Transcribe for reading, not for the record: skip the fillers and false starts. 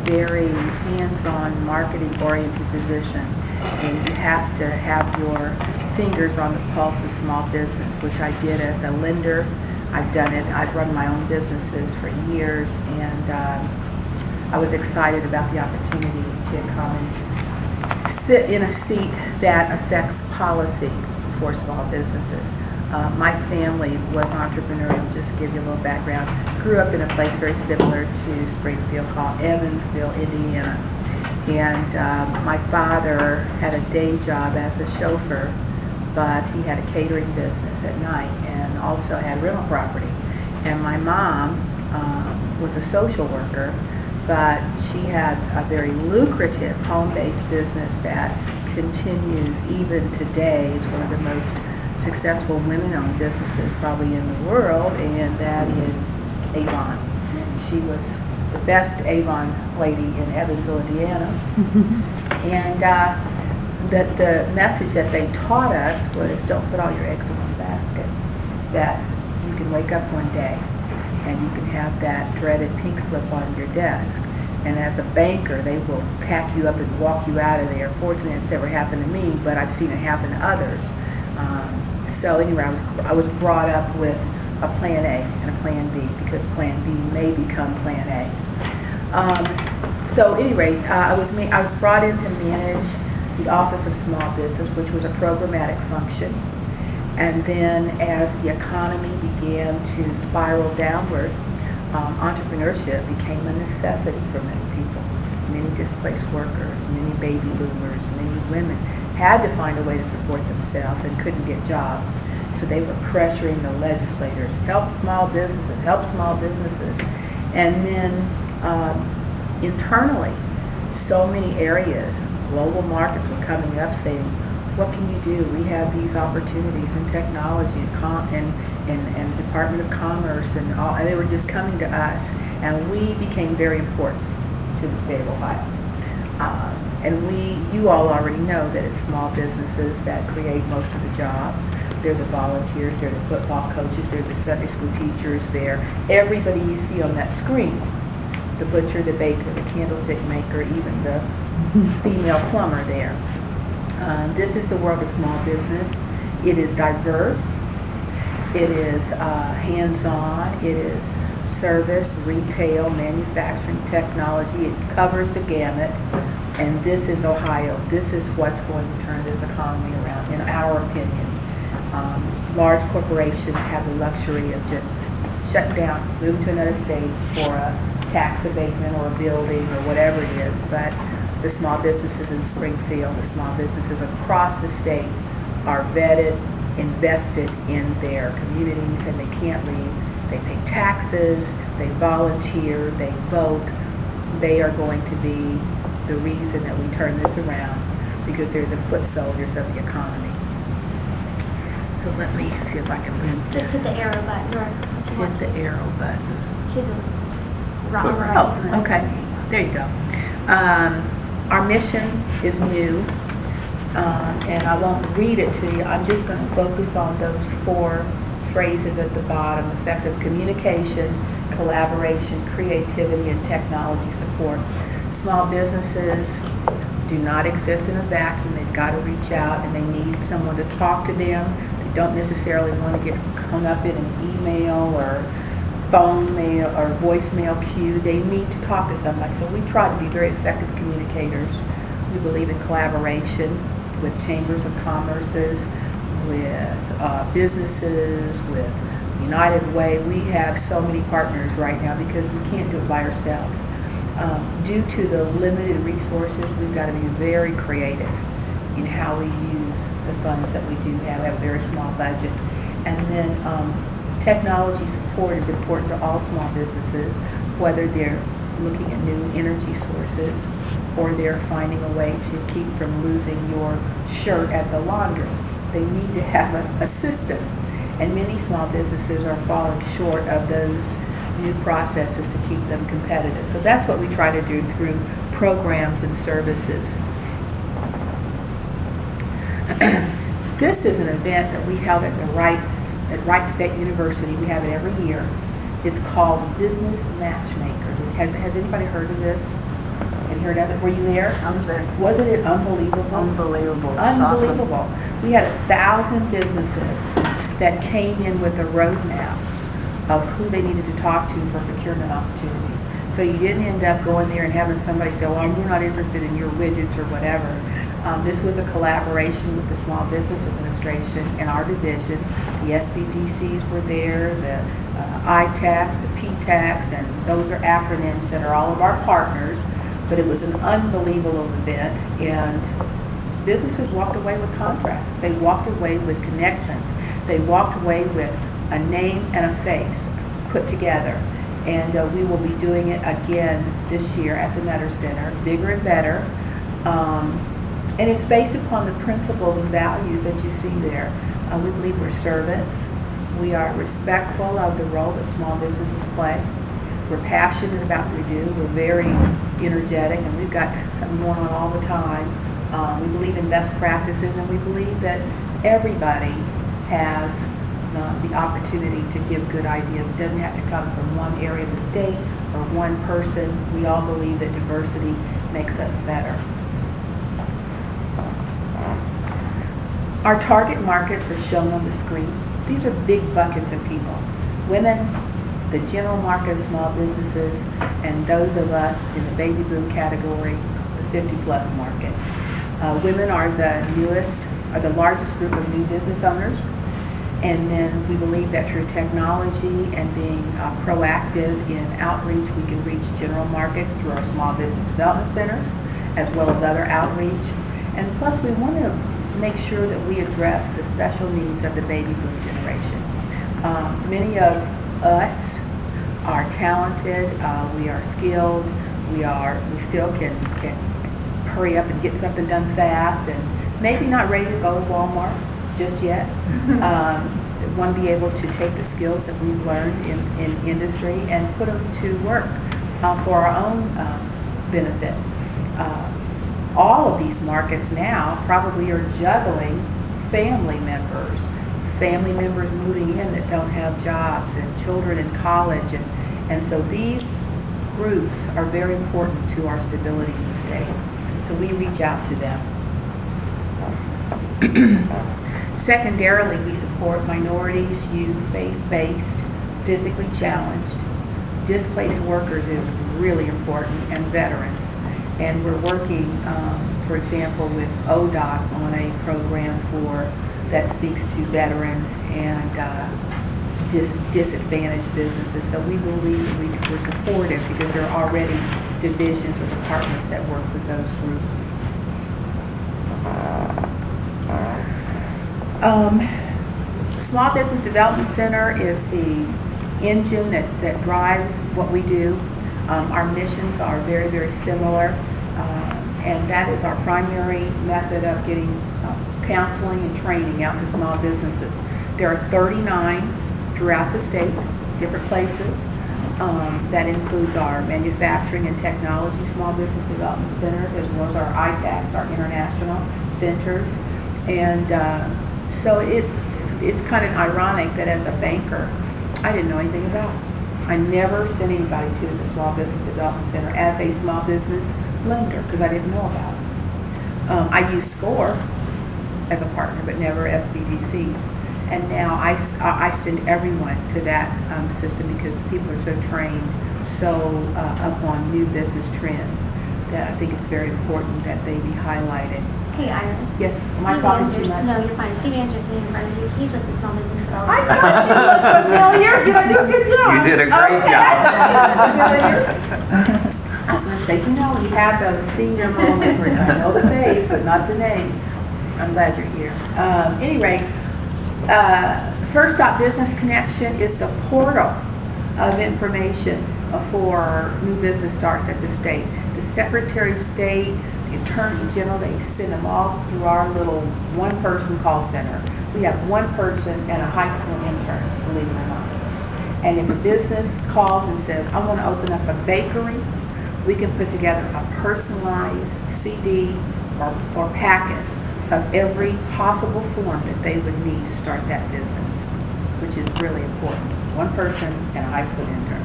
very hands-on, marketing-oriented position, and you have to have your fingers on the pulse of small business, which I did as a lender. I've done it. I've run my own businesses for years, and I was excited about the opportunity to come and sit in a seat that affects policy for small businesses. My family was entrepreneurial. Just to give you a little background, grew up in a place very similar to Springfield called Evansville, Indiana. And my father had a day job as a chauffeur, but he had a catering business at night and also had rental property. And my mom was a social worker, but she had a very lucrative home-based business that continues even today. It's one of the most successful women-owned businesses probably in the world, and that is Avon. She was the best Avon lady in Evansville, Indiana. And the message that they taught us was, don't put all your eggs in one basket. That you can wake up one day and you can have that dreaded pink slip on your desk. And as a banker, they will pack you up and walk you out of there. Fortunately, it's never happened to me, but I've seen it happen to others. So anyway, I was brought up with a plan A and a plan B, because plan B may become plan A. So anyway, I was brought in to manage the Office of Small Business, which was a programmatic function. And then as the economy began to spiral downward, entrepreneurship became a necessity for many people. Many displaced workers, many baby boomers, many women had to find a way to support themselves and couldn't get jobs. So they were pressuring the legislators, help small businesses, help small businesses. And then internally, so many areas, global markets were coming up saying, what can you do? We have these opportunities in technology and Department of Commerce and all, and they were just coming to us, and we became very important to the state of Ohio. And you all already know that it's small businesses that create most of the jobs. They're the volunteers, they're the football coaches, they're the Sunday school teachers, they're everybody you see on that screen. The butcher, the baker, the candlestick maker, even the female plumber there. This is the world of small business. It is diverse. It is hands-on. It is service, retail, manufacturing, technology. It covers the gamut. And this is Ohio. This is what's going to turn this economy around, in our opinion. Large corporations have the luxury of just shutting down, moving to another state for a tax abatement or a building or whatever it is. But the small businesses in Springfield, the small businesses across the state are vetted, invested in their communities, and they can't leave. They pay taxes, they volunteer, they vote. They are going to be the reason that we turn this around, because they're the foot soldiers of the economy. So let me see if I can move this. Just hit the arrow button. Hit the arrow button. To the right. Oh, okay. There you go. Our mission is new, and I won't read it to you. I'm just going to focus on those 4 phrases at the bottom: effective communication, collaboration, creativity, and technology support. Small businesses do not exist in a vacuum. They've got to reach out, and they need someone to talk to them. They don't necessarily want to get hung up in an email or phone mail or voicemail queue. They need to talk to somebody. So we try to be very effective communicators. We believe in collaboration with chambers of commerces, with businesses, with United Way. We have so many partners right now because we can't do it by ourselves. Due to the limited resources, we've got to be very creative in how we use the funds that we do have. We have a very small budget. And then technology support is important to all small businesses, whether they're looking at new energy sources or they're finding a way to keep from losing your shirt at the laundry. They need to have a system. And many small businesses are falling short of those new processes to keep them competitive. So that's what we try to do through programs and services. This is an event that we held at Wright State University. We have it every year. It's called Business Matchmaker. Has anybody heard of this? hear another. Were you there? I was there. Wasn't it unbelievable? Unbelievable. Unbelievable. We had 1,000 businesses that came in with a roadmap of who they needed to talk to for procurement opportunities. So you didn't end up going there and having somebody say, well, we're not interested in your widgets or whatever. This was a collaboration with the Small Business Administration and our division. The SBDCs were there, the ITACs, the PTACs, and those are acronyms that are all of our partners. But it was an unbelievable event, and businesses walked away with contracts. They walked away with connections. They walked away with a name and a face put together. And we will be doing it again this year at the Nutter Center, bigger and better. And it's based upon the principles and values that you see there. We believe we're servants. We are respectful of the role that small businesses play. We're passionate about what we do. We're very energetic, and we've got something going on all the time. We believe in best practices, and we believe that everybody has the opportunity to give good ideas. It doesn't have to come from one area of the state or one person. We all believe that diversity makes us better. Our target markets are shown on the screen. These are big buckets of people. Women, the general market of small businesses, and those of us in the baby boom category, the 50-plus market. Women are the largest group of new business owners. And then we believe that through technology and being proactive in outreach, we can reach general markets through our small business development centers, as well as other outreach. And plus, we want to make sure that we address the special needs of the baby boom generation. Many of us are talented, we are skilled, we still can hurry up and get something done fast, and maybe not ready to go to Walmart just yet. Want to be able to take the skills that we've learned in industry and put them to work for our own benefit. All of these markets now probably are juggling family members moving in that don't have jobs, and children in college, and so these groups are very important to our stability in the state. So we reach out to them. Secondarily, we support minorities, youth, faith-based, physically challenged. Displaced workers is really important, and veterans. And we're working, for example, with ODOD on a program that speaks to veterans and disadvantaged businesses. So we believe that we're supportive because there are already divisions or departments that work with those groups. Small Business Development Center is the engine that drives what we do. Our missions are very, very similar, and that is our primary method of getting counseling and training out to small businesses. There are 39 throughout the state, different places. That includes our manufacturing and technology small business development centers, as well as our ITACs, our international centers. And so it's kind of ironic that as a banker, I didn't know anything about it. I never sent anybody to the Small Business Development Center as a small business lender because I didn't know about it. I used SCORE as a partner, but never SBDC. And now I send everyone to that system because people are so trained, so up on new business trends that I think it's very important that they be highlighted. Hey, Iris. Yes, am I talking too much? No, you're fine. Steve Andrews in front of you. He's with the Small Business Development. I thought you looked familiar. Did I do a good job? You did a great Okay. job. I was going to say, we have those senior moments where I know the face, but not the name. I'm glad you're here. Anyway, First Stop Business Connection is the portal of information for new business starts at the state. The Secretary of State, the Attorney General, they send them all through our little one-person call center. We have one person and a high school intern, believe it or not. And if a business calls and says, I want to open up a bakery, we can put together a personalized CD or packet of every possible form that they would need to start that business, which is really important. One person and a high school intern.